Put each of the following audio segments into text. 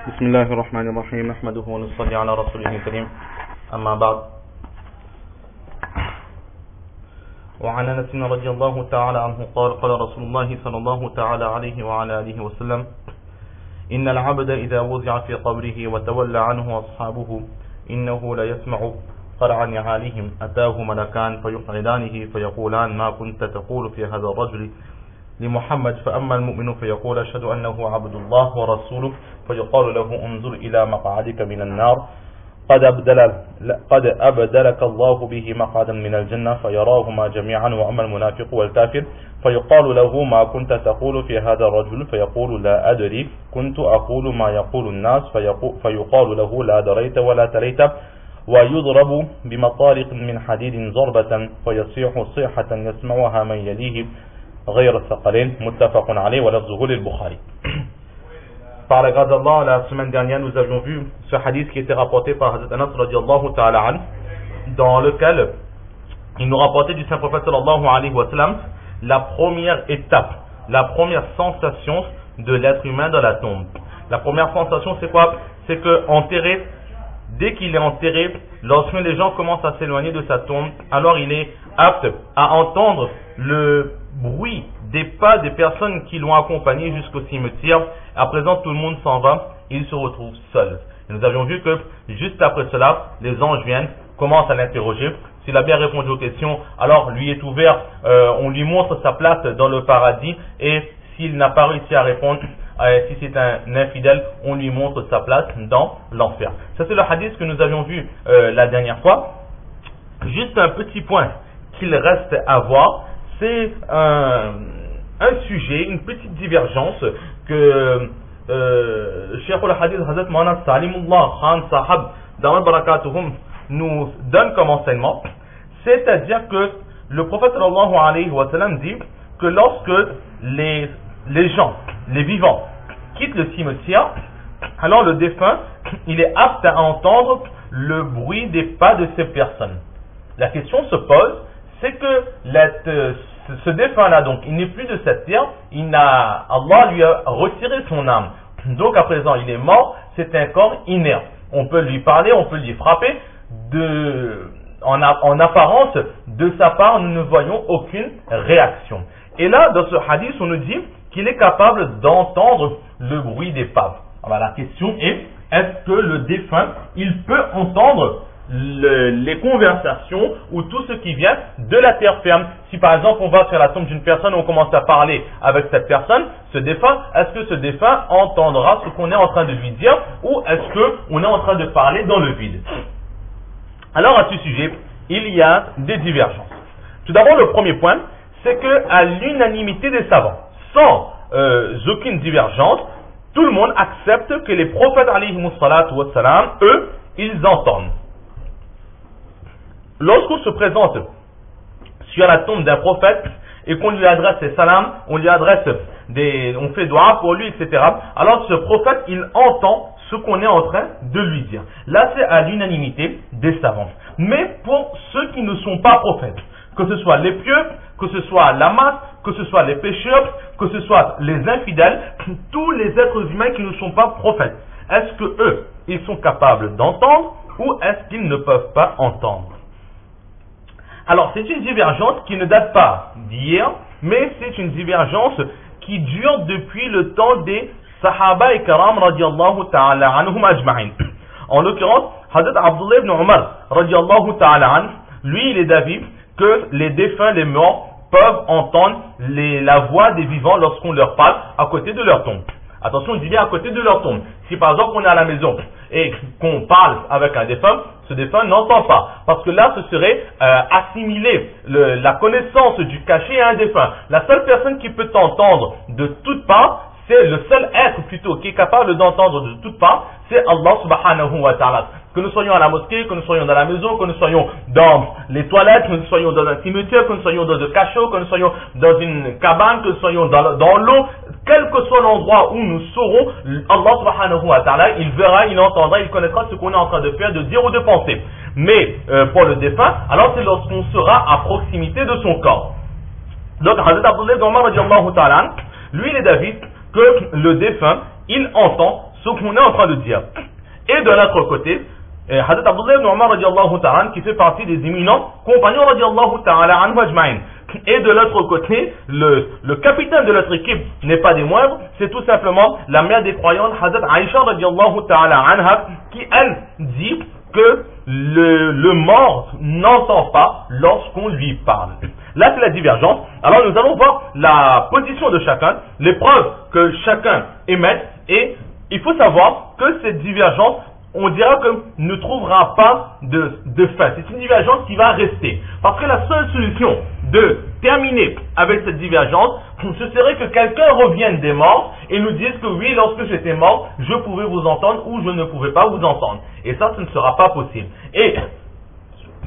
بسم الله الرحمن الرحيم نحمده ونصلي على رسوله الكريم أما بعد وعن أنس رضي الله تعالى عنه قال رسول الله صلى الله تعالى عليه وعلى آله وسلم إن العبد إذا وضع في قبره وتولى عنه أصحابه إنه لا يسمع قرع نعالهم أتاه ملكان فيقعدانه فيقولان ما كنت تقول في هذا الرجل لمحمد فأما المؤمن فيقول أشهد أنه عبد الله ورسوله فيقال له انظر إلى مقعدك من النار قد أبدلك الله به مقعدا من الجنة فيراهما جميعا. وأما المنافق والكافر فيقال له ما كنت تقول في هذا الرجل فيقول لا أدري كنت أقول ما يقول الناس فيقال له لا دريت ولا تليت ويضرب بمطارق من حديد ضربة فيصيح صيحة يسمعها من يليه غير الثقلين متفق عليه ولفظه للبخاري. Par la grâce d'Allah, la semaine dernière, nous avions vu ce hadith qui était rapporté par Hazrat Anas radiallahu ta'ala an, dans lequel il nous rapportait du saint prophète sallallahu alayhi wa sallam la première étape, la première sensation de l'être humain dans la tombe. La première sensation, c'est quoi? C'est que enterré, dès qu'il est enterré, lorsque les gens commencent à s'éloigner de sa tombe, alors il est apte à entendre le bruit des pas des personnes qui l'ont accompagné jusqu'au cimetière. À présent, tout le monde s'en va, il se retrouve seul. Et nous avions vu que juste après cela, les anges viennent, commencent à l'interroger. S'il a bien répondu aux questions, alors lui est ouvert, on lui montre sa place dans le paradis. Et s'il n'a pas réussi à répondre, si c'est un infidèle, on lui montre sa place dans l'enfer. Ça, c'est le hadith que nous avions vu la dernière fois. Juste un petit point qu'il reste à voir, c'est un sujet, une petite divergence que Cheikh al-Hadith Hazrat Maulana Salimullah Khan Sahab Dawud Barakatuhum nous donne comme enseignement, c'est-à-dire que le prophète sallallahu alayhi wa sallam dit que lorsque les gens, les vivants, quittent le cimetière, alors le défunt, il est apte à entendre le bruit des pas de ces personnes. La question se pose, c'est que ce défunt-là, donc, il n'est plus de cette terre, Allah lui a retiré son âme. Donc, à présent, il est mort, c'est un corps inerte. On peut lui parler, on peut lui frapper. En apparence, de sa part, nous ne voyons aucune réaction. Et là, dans ce hadith, on nous dit qu'il est capable d'entendre le bruit des pas. Alors, la question est-ce que le défunt, il peut entendre les conversations ou tout ce qui vient de la terre ferme? Si par exemple on va sur la tombe d'une personne et on commence à parler avec cette personne, ce défunt, est-ce que ce défunt entendra ce qu'on est en train de lui dire ou est-ce qu'on est en train de parler dans le vide? Alors à ce sujet, il y a des divergences. Tout d'abord, le premier point, c'est que à l'unanimité des savants, sans aucune divergence, tout le monde accepte que les prophètes alayhimus salatu wassalam, eux, ils entendent. Lorsqu'on se présente sur la tombe d'un prophète et qu'on lui adresse des salams, on lui adresse on fait dua pour lui, etc. Alors ce prophète, il entend ce qu'on est en train de lui dire. Là, c'est à l'unanimité des savants. Mais pour ceux qui ne sont pas prophètes, que ce soit les pieux, que ce soit la masse, que ce soit les pécheurs, que ce soit les infidèles, tous les êtres humains qui ne sont pas prophètes, est-ce que eux, ils sont capables d'entendre ou est-ce qu'ils ne peuvent pas entendre? Alors, c'est une divergence qui ne date pas d'hier, mais c'est une divergence qui dure depuis le temps des Sahaba et Karam radiallahu ta'ala anhum ajma'in. En l'occurrence, Hazrat Abdullah ibn Umar radiallahu ta'ala anhu, lui, il est d'avis que les défunts, les morts, peuvent entendre la voix des vivants lorsqu'on leur parle à côté de leur tombe. Attention, je dis bien à côté de leur tombe. Si par exemple on est à la maison et qu'on parle avec un défunt, ce défunt n'entend pas. Parce que là, ce serait assimiler la connaissance du cachet à un défunt. La seule personne qui peut t'entendre de toutes parts, c'est le seul être plutôt qui est capable d'entendre de toutes parts, c'est Allah subhanahu wa ta'ala. Que nous soyons à la mosquée, que nous soyons dans la maison, que nous soyons dans les toilettes, que nous soyons dans un cimetière, que nous soyons dans un cachot, que nous soyons dans une cabane, que nous soyons dans l'eau, quel que soit l'endroit où nous serons, Allah subhanahu wa ta'ala, il verra, il entendra, il connaîtra ce qu'on est en train de faire, de dire ou de penser. Mais pour le défunt, alors c'est lorsqu'on sera à proximité de son corps. Donc, Hazrat Abdullah ibn Umar radiallahu ta'ala, lui il est d'avis que le défunt, il entend ce qu'on est en train de dire. Et de l'autre côté, Hadith Abdullah ibn Umar radiallahu ta'ala, qui fait partie des éminents compagnons radiallahu ta'ala anhu ajma'in. Et de l'autre côté, le capitaine de notre équipe n'est pas des moindres, c'est tout simplement la mère des croyants, Hadith Aïcha radiallahu ta'ala anha, qui elle dit que le mort n'entend pas lorsqu'on lui parle. Là, c'est la divergence. Alors, nous allons voir la position de chacun, les preuves que chacun émet, et il faut savoir que cette divergence, on dira que ne trouvera pas de fin. C'est une divergence qui va rester. Parce que la seule solution de terminer avec cette divergence, ce serait que quelqu'un revienne des morts et nous dise que oui, lorsque j'étais mort, je pouvais vous entendre ou je ne pouvais pas vous entendre. Et ça, ce ne sera pas possible. Et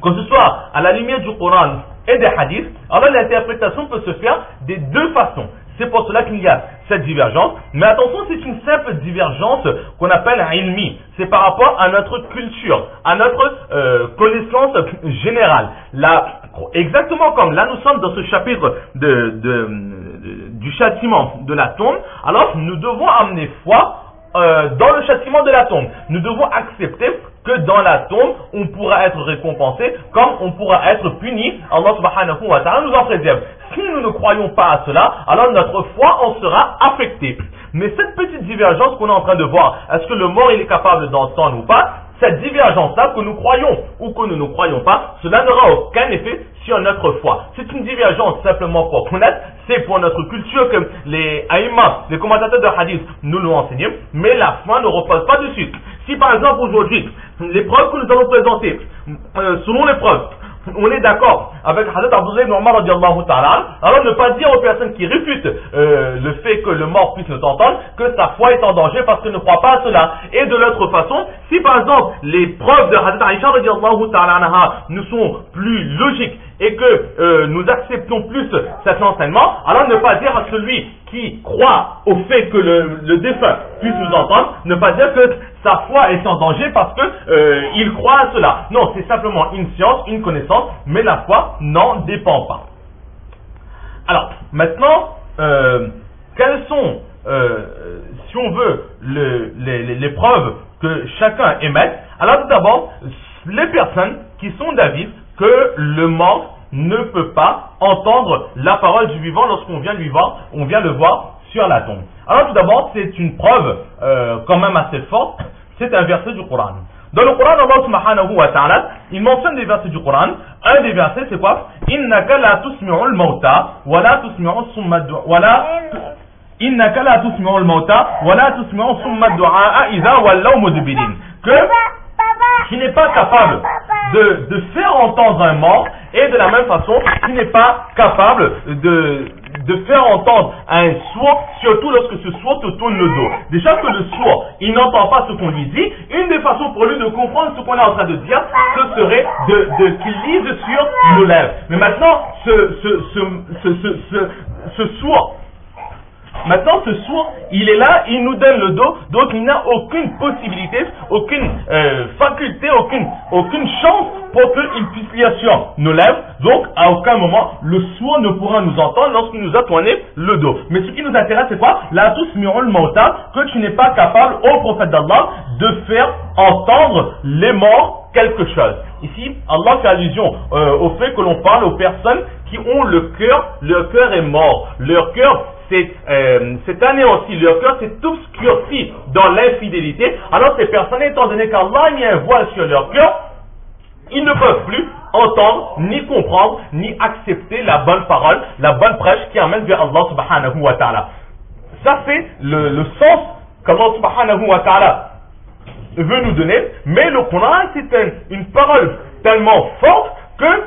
que ce soit à la lumière du Coran et des hadiths, alors l'interprétation peut se faire des deux façons. C'est pour cela qu'il y a cette divergence. Mais attention, c'est une simple divergence qu'on appelle ilmi. C'est par rapport à notre culture, à notre connaissance générale. Exactement comme là, nous sommes dans ce chapitre du châtiment de la tombe. Alors, nous devons amener foi dans le châtiment de la tombe. Nous devons accepter que dans la tombe, on pourra être récompensé comme on pourra être puni. Allah subhanahu wa ta'ala nous en préserve. Si nous ne croyons pas à cela, alors notre foi en sera affectée. Mais cette petite divergence qu'on est en train de voir, est-ce que le mort il est capable d'entendre ou pas? Cette divergence-là, que nous croyons ou que nous ne croyons pas, cela n'aura aucun effet sur notre foi. C'est une divergence simplement pour connaître, c'est pour notre culture que les aïmas, les commentateurs de hadith nous l'ont enseigné, mais la foi ne repose pas dessus. Si par exemple aujourd'hui, les preuves que nous allons présenter, selon les preuves, on est d'accord avec Hadith Abdullah ibn Umar radiallahu ta'ala, alors ne pas dire aux personnes qui réfutent le fait que le mort puisse nous entendre que sa foi est en danger parce qu'elle ne croit pas à cela. Et de l'autre façon, si par exemple les preuves de Hadith Aïcha radiallahu ta'ala anha nous sont plus logiques et que nous acceptons plus cet enseignement, alors ne pas dire à celui qui croit au fait que le défunt puisse nous entendre, ne pas dire que sa foi est en danger parce que il croit à cela. Non, c'est simplement une science, une connaissance, mais la foi n'en dépend pas. Alors, maintenant, quelles sont, si on veut, les preuves que chacun émet? Alors, tout d'abord, les personnes qui sont d'avis que le mort ne peut pas entendre la parole du vivant lorsqu'on vient le voir sur la tombe. Alors tout d'abord, c'est une preuve quand même assez forte, c'est un verset du Coran. Dans le Coran, Allah subhanahu wa ta'ala, il mentionne des versets du Coran. Un des versets, c'est quoi? Innaka la tusmi'ul mauta, wa la tusmi'ul summa du'a, innaka la tusmi'ul mauta, wa la tusmi'ul summa du'a idha wallaw mudbirin. Que qui n'est pas capable de faire entendre un mort, et de la même façon, qui n'est pas capable de faire entendre un sourd, surtout lorsque ce sourd te tourne le dos. Déjà que le sourd, il n'entend pas ce qu'on lui dit, une des façons pour lui de comprendre ce qu'on est en train de dire, ce serait qu'il lise sur nos lèvres. Mais maintenant, ce sourd, maintenant, ce sourd, il est là, il nous donne le dos, donc il n'a aucune possibilité, aucune faculté, aucune chance pour qu'il puisse lire sur nos lèvres. Donc, à aucun moment, le sourd ne pourra nous entendre lorsqu'il nous a tourné le dos. Mais ce qui nous intéresse, c'est quoi? La tusmi'ul mauta, que tu n'es pas capable, ô prophète d'Allah, de faire entendre les morts quelque chose. Ici, Allah fait allusion au fait que l'on parle aux personnes qui ont leur cœur est mort. Leur cœur c'est anéanti, leur cœur s'est obscurci dans l'infidélité. Alors ces personnes, étant donné qu'Allah a mis un voile sur leur cœur, ils ne peuvent plus entendre, ni comprendre, ni accepter la bonne parole, la bonne prêche qui amène vers Allah subhanahu wa ta'ala. Ça c'est le sens qu'Allah subhanahu wa ta'ala veut nous donner, mais le Coran c'est une parole tellement forte que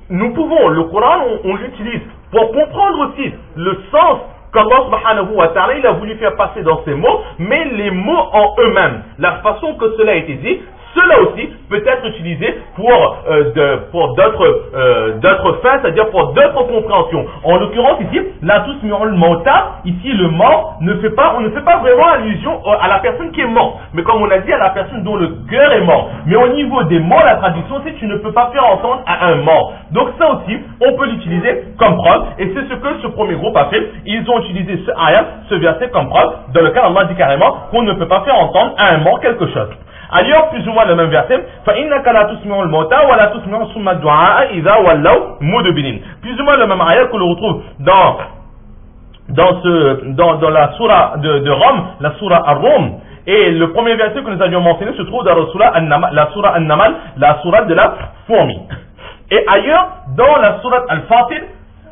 nous pouvons, le Coran on l'utilise pour comprendre aussi le sens qu'Allah subhanahu wa ta'ala il a voulu faire passer dans ces mots, mais les mots en eux-mêmes, la façon que cela a été dit, cela aussi peut être utilisé pour d'autres fins, c'est-à-dire pour d'autres compréhensions. En l'occurrence ici, la tusmi'ul mauta, ici le mort, on ne fait pas vraiment allusion à la personne qui est morte, mais comme on a dit, à la personne dont le cœur est mort. Mais au niveau des morts, la traduction c'est tu ne peux pas faire entendre à un mort. Donc ça aussi, on peut l'utiliser comme preuve, et c'est ce que ce premier groupe a fait. Ils ont utilisé ce ayat, ce verset comme preuve, dans lequel Allah dit carrément qu'on ne peut pas faire entendre à un mort quelque chose. Ailleurs, plus ou moins le même verset, فَإِنَّكَ لَا تُسْمِعُ الْمَوْتَى وَلَا تُسْمِعُ ثُمَّ الدُّعَاءَ إِذَا وَلَّوْا مُدْبِرِينَ. Plus ou moins le même ayat que l'on retrouve dans la surah de Rome, la surah Ar-Rum. Et le premier verset que nous avions mentionné se trouve dans la surah An-Namal, la surah de la fourmi. Et ailleurs, dans la surah Al-Fatir,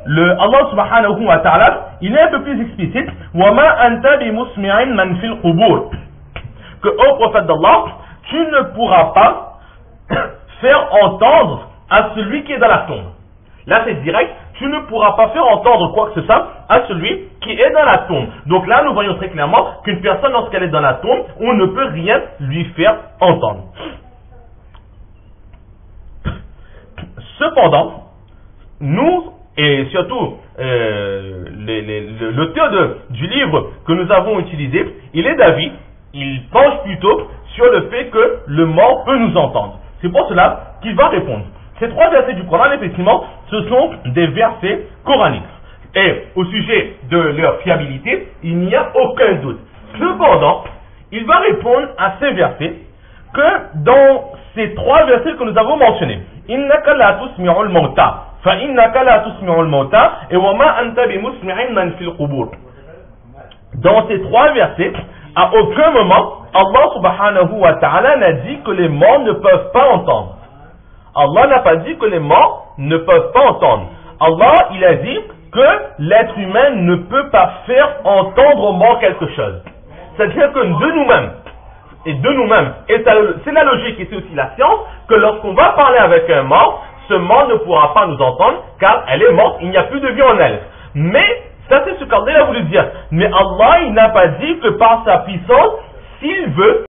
Allah subhanahu wa ta'ala, il est un peu plus explicite, وَمَا أَنْتَ بِمُسْمِعٍ مَنْ فِي الْقُبُورِ, que ô prophète d'Allah, tu ne pourras pas faire entendre à celui qui est dans la tombe. Là c'est direct, tu ne pourras pas faire entendre quoi que ce soit à celui qui est dans la tombe. Donc là nous voyons très clairement qu'une personne lorsqu'elle est dans la tombe, on ne peut rien lui faire entendre. Cependant, nous, et surtout l'auteur du livre que nous avons utilisé, il est d'avis, il penche plutôt sur le fait que le mort peut nous entendre. C'est pour cela qu'il va répondre. Ces trois versets du Coran, effectivement, ce sont des versets coraniques. Et au sujet de leur fiabilité, il n'y a aucun doute. Cependant, il va répondre à ces versets que dans ces trois versets que nous avons mentionnés. Innaka la tusmi'ul mauta, fa innaka la tusmi'ul mauta, et wa ma anta bimusmi'in man fil qubur. Dans ces trois versets, à aucun moment, Allah subhanahu wa ta'ala n'a dit que les morts ne peuvent pas entendre. Allah n'a pas dit que les morts ne peuvent pas entendre. Allah, il a dit que l'être humain ne peut pas faire entendre aux morts quelque chose. C'est-à-dire que de nous-mêmes, et c'est la logique et c'est aussi la science, que lorsqu'on va parler avec un mort, ce mort ne pourra pas nous entendre, car elle est morte, il n'y a plus de vie en elle. Mais, ça c'est ce qu'Allah a voulu dire. Mais Allah, il n'a pas dit que par sa puissance, s'il veut,